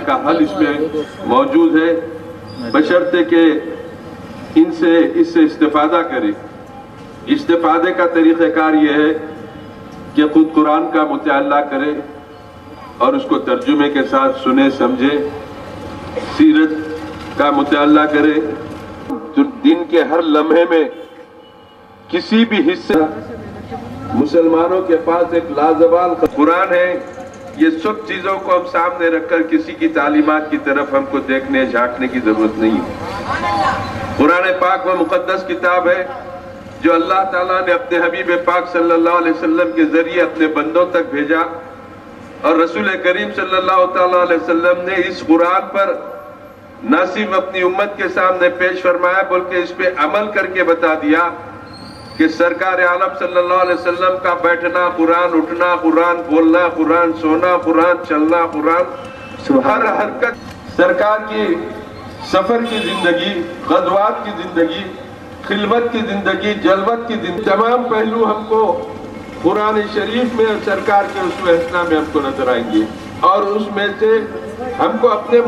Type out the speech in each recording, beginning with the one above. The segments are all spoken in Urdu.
کا حل اس میں موجود ہے، بشرطے کہ اس سے استفادہ کرے۔ استفادے کا طریقہ کار یہ ہے کہ خود قرآن کا مطالعہ کرے اور اس کو ترجمے کے ساتھ سنے سمجھے، سیرت کا مطالعہ کرے، تو دن کے ہر لمحے میں کسی بھی حصے مسلمانوں کے پاس ایک لازوال قرآن ہے۔ یہ سب چیزوں کو ہم سامنے رکھ کر کسی کی تعلیمات کی طرف ہم کو دیکھنے جھانکنے کی ضرورت نہیں ہے۔ قرآن پاک وہ مقدس کتاب ہے جو اللہ تعالیٰ نے اپنے حبیب پاک صلی اللہ علیہ وسلم کے ذریعے اپنے بندوں تک بھیجا، اور رسول کریم صلی اللہ تعالیٰ علیہ وسلم نے اس قرآن پر نہ صرف اپنی امت کے سامنے پیش فرمایا بلکہ اس پہ عمل کر کے بتا دیا کہ سرکار عالم صلی اللہ علیہ وسلم کا بیٹھنا قرآن، اٹھنا قرآن، بولنا قرآن، سونا قرآن، چلنا قرآن، ہر حرکت سرکار کی سفر کی زندگی، غزوات کی زندگی، خلوت کی زندگی، جلوت کی زندگی، تمام پہلو ہم کو قرآن شریف میں اور سرکار کے اسوہ حسنہ میں ہم کو نظر آئیں گے، اور اس میں سے ہم کو اپنے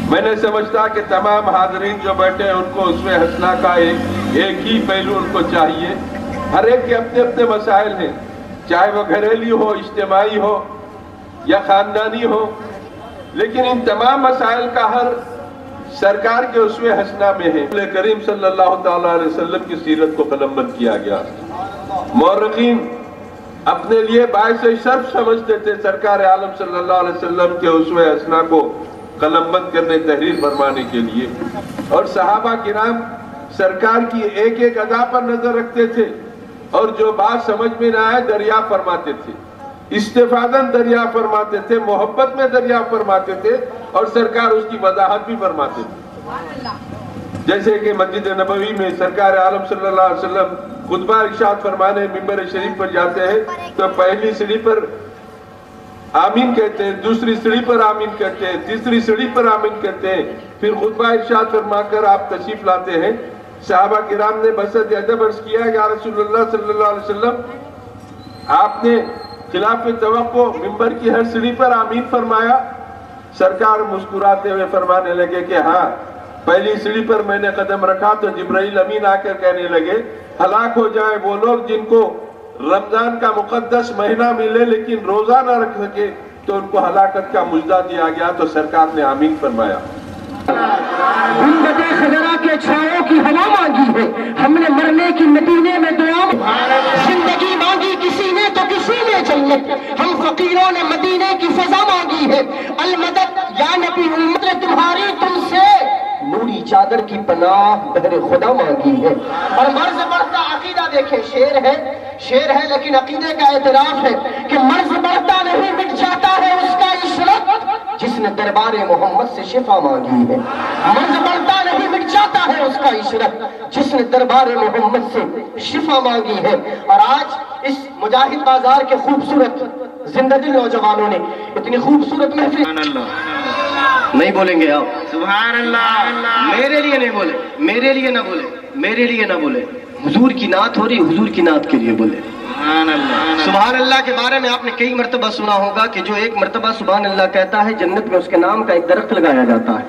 میں نے سمجھتا کہ تمام حاضرین جو بیٹھے ہیں ان کو اسوہ حسنہ کا ایک ہی پہلو ان کو چاہیے۔ ہر ایک کے اپنے اپنے مسائل ہیں، چاہے وہ گھریلو ہو، اجتماعی ہو یا خاندانی ہو، لیکن ان تمام مسائل کا حل سرکار کے اسوہ حسنہ میں ہے۔ رسول کریم صلی اللہ تعالیٰ علیہ وسلم کی سیرت کو قلم بند کیا گیا۔ مورخین اپنے لیے باعث شرف سمجھتے تھے سرکار عالم صلی اللہ علیہ وسلم کے اسوہ حسنہ کو قلم بند کرنے، تحریر فرمانے کے لیے، اور صحابہ کرام سرکار کی ایک ایک ادا پر نظر رکھتے تھے، اور جو بات سمجھ میں نہ آئے دریافت فرماتے تھے، استفادن دریافت فرماتے تھے، محبت میں دریافت فرماتے تھے، اور سرکار اس کی وضاحت بھی فرماتے تھے۔ جیسے کہ مسجد نبوی میں سرکار عالم صلی اللہ علیہ وسلم خطبہ ارشاد فرمانے ممبر شریف پر جاتے ہیں تو پہلی سیڑھی پر آمین کہتے ہیں، دوسری سیڑھی پر آمین کہتے ہیں، تیسری سیڑھی پر آمین کہتے ہیں، پھر خطبہ ارشاد فرما کر آپ تشریف لاتے ہیں۔ صحابہ کرام نے بسط ادب عرض کیا یا رسول اللہ صلی اللہ علیہ وسلم، آپ نے خلاف توقع ممبر کی ہر سیڑھی پر آمین فرمایا؟ سرکار مسکراتے ہوئے فرمانے لگے کہ ہاں، پہلی سیڑھی پر میں نے قدم رکھا تو جبرائیل امین آ کر کہنے لگے ہلاک ہو جائیں وہ لوگ جن کو رمضان کا مقدس مہینہ ملے لیکن روزہ نہ رکھ سکے، تو ان کو ہلاکت کا مژدہ دیا گیا، تو سرکار نے آمین فرمایا۔ گنبد خضرا کے چھاؤں کی ہوا مانگی ہے، ہم نے مرنے کی مدینے میں دعا، زندگی مانگی کسی نے تو کسی نے جنت، ہم فقیروں نے مدینے کی فضا مانگی ہے، المدد یا نبی امت نے تمہاری تم سے نوری چادر کی پناہ بہر خدا مانگی ہے۔ اور مرض بڑھتا عقیدہ دیکھیں، شعر ہے لیکن عقیدے کا اعتراف ہے کہ مرض بڑھتا نہیں مٹ جاتا ہے اس کا عشرت جس نے دربار محمد سے شفا مانگی ہے۔ مرض بڑھتا نہیں مٹ جاتا ہے اس کا عشرت جس نے دربار محمد سے شفا مانگی ہے۔ اور آج اس مجاہد بازار کے خوبصورت زندہ دل نوجوانوں نے اتنی خوبصورت محفل، نہیں بولیں گے آپ سبحان اللہ، میرے لیے نہیں بولے، میرے لیے نہ بولے، میرے لیے نہ بولے، حضور کی نعت ہو رہی، حضور کی نعت کے لیے بولے سبحان اللہ۔ کے بارے میں آپ نے کئی مرتبہ سنا ہوگا کہ جو ایک مرتبہ سبحان اللہ کہتا ہے جنت میں اس کے نام کا ایک درخت لگایا جاتا ہے۔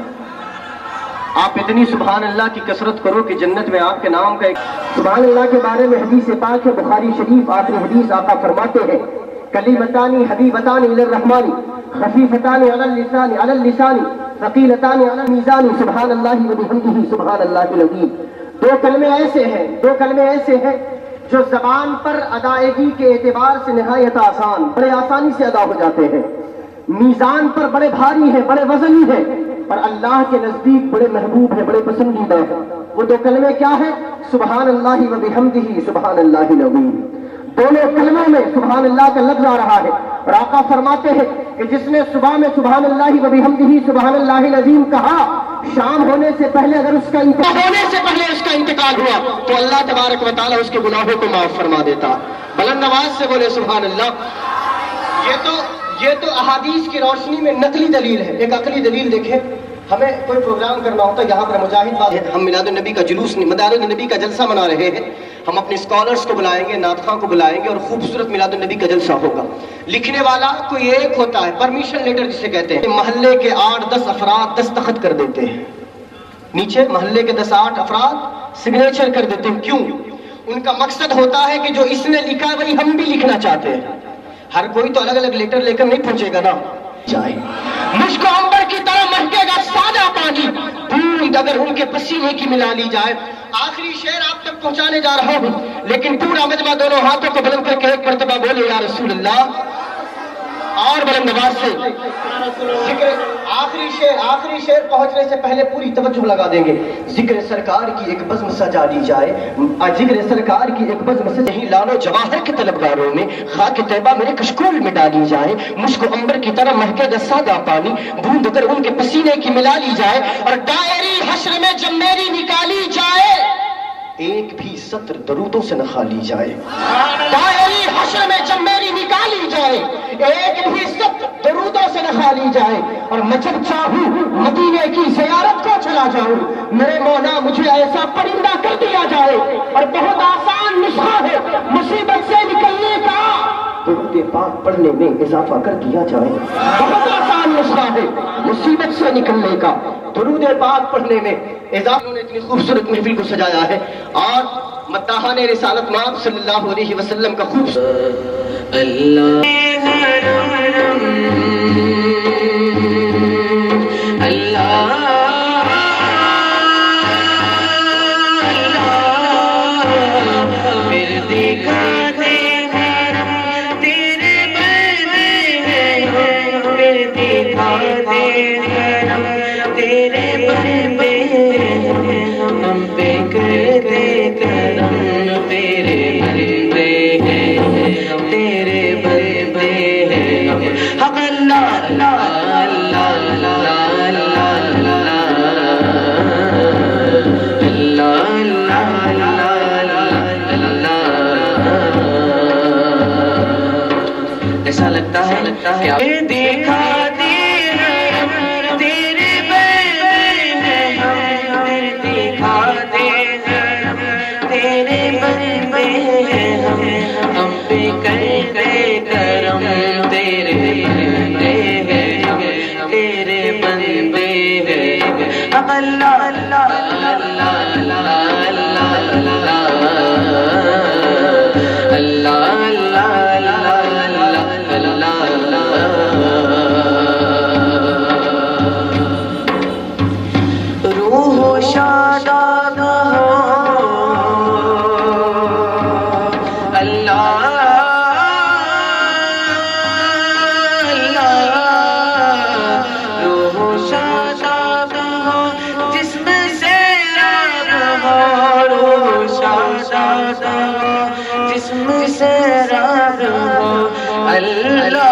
آپ اتنی سبحان اللہ کی کثرت کرو کہ جنت میں آپ کے نام کا ایک سبحان اللہ کے بارے میں حدیث پاک ہے، بخاری شریف آخری حدیث آقا فرماتے ہیں کلیمتانی حبیبتانی الی الرحمن خفیفتانی علی اللسان ثقیلتانی علی المیزان سبحان اللہ و بحمدہ سبحان اللہ العظیم۔ دو کلمے ایسے ہیں جو زبان پر ادائیگی کے اعتبار سے نہایت آسان، بڑے آسانی سے ادا ہو جاتے ہیں، میزان پر بڑے بھاری ہیں، بڑے وزنی ہیں، پر اللہ کے نزدیک بڑے محبوب ہیں، بڑے پسندیدہ ہیں۔ وہ دو کلمے کیا ہیں؟ سبحان اللہ و بحمدہ سبحان اللہ العظیم۔ دونوں کلموں میں سبحان اللہ کا لفظ آ رہا ہے، اور آقا فرماتے ہیں کہ جس نے صبح میں سبحان اللہ و بحمدہ سبحان اللہ العظیم کہا، شام ہونے سے پہلے اگر اس کا انتقال ہوا تو اللہ تبارک و تعالیٰ اس کے گناہوں کو معاف فرما دیتا۔ بلند آواز سے بولے سبحان اللہ۔ یہ تو احادیث کی روشنی میں نقلی دلیل ہے، ایک عقلی دلیل دیکھیں۔ ہمیں کوئی پروگرام کرنا ہوتا ہے، یہاں پر مجاہد بات ہے، ہم میلاد النبی کا جلوس میلاد النبی کا جلسہ منا رہے ہیں، ہم اپنے اسکالرس کو بلائیں گے، نعت خواں کو بلائیں گے اور خوبصورت میلاد النبی کا جلسہ ہوگا۔ لکھنے والا کوئی ایک ہوتا ہے، پرمیشن لیٹر جسے کہتے ہیں، محلے کے 8-10 افراد دستخط کر دیتے ہیں، نیچے محلے کے 10-8 افراد سگنیچر کر دیتے ہیں۔ کیوں؟ ان کا مقصد ہوتا ہے کہ جو اس نے لکھا وہی ہم بھی لکھنا چاہتے ہیں۔ ہر کوئی تو الگ الگ لیٹر لے کر نہیں پہنچے گا نا، جائے مشک و عنبر کی طرح مہکے گا سادہ پانی، بوند اگر ان کے پسینے کی ملا لی جائے۔ آخری شعر آپ تک پہنچانے جا رہا ہوں، لیکن پورا مجمع دونوں ہاتھوں کو بلند کر کے ایک مرتبہ بولے یا رسول اللہ، اور بلند آواز سے ذکر آخری شعر پہنچنے سے پہلے پوری توجہ لگا دیں گے۔ ذکر سرکار کی ایک بزم سجا لی جائے، ذکر سرکار کی ایک بزم سے نہیں لالو جواہر کے طلبگاروں میں خاک طیبہ میرے کشکول میں ڈالی جائے، مشک و عنبر کی طرح مہکے گا سادہ پانی، بوند اگر ان کے پسینے کی ملا لی جائے، اور دائری حشر میں جب میری نکالی جائے ایک بھی سطر درودوں سے نہ خالی جائے۔ دائری حشر میں جب میری نکالی جائے ایک بھی سطر درودوں سے نہ خالی جائے، اور میں جب چاہوں مدینے کی زیارت کو چلا جاؤں، میرے مولا مجھے ایسا پرندہ کر دیا جائے۔ اور بہت آسان نسخہ ہے مصیبت سے نکلنے کا، درود پاک پڑھنے میں اضافہ کر دیا جائے۔ بہت آسان نسخہ ہے مصیبت سے نکلنے کا، درود پاک پڑھنے میں اضافہ۔ انہوں نے اتنی خوبصورت محفل کو سجایا ہے، اور مداحان رسالت مآب صلی اللہ علیہ وسلم کا خوبصورت اللہ ایسا لگتا ہے دیکھا اللہ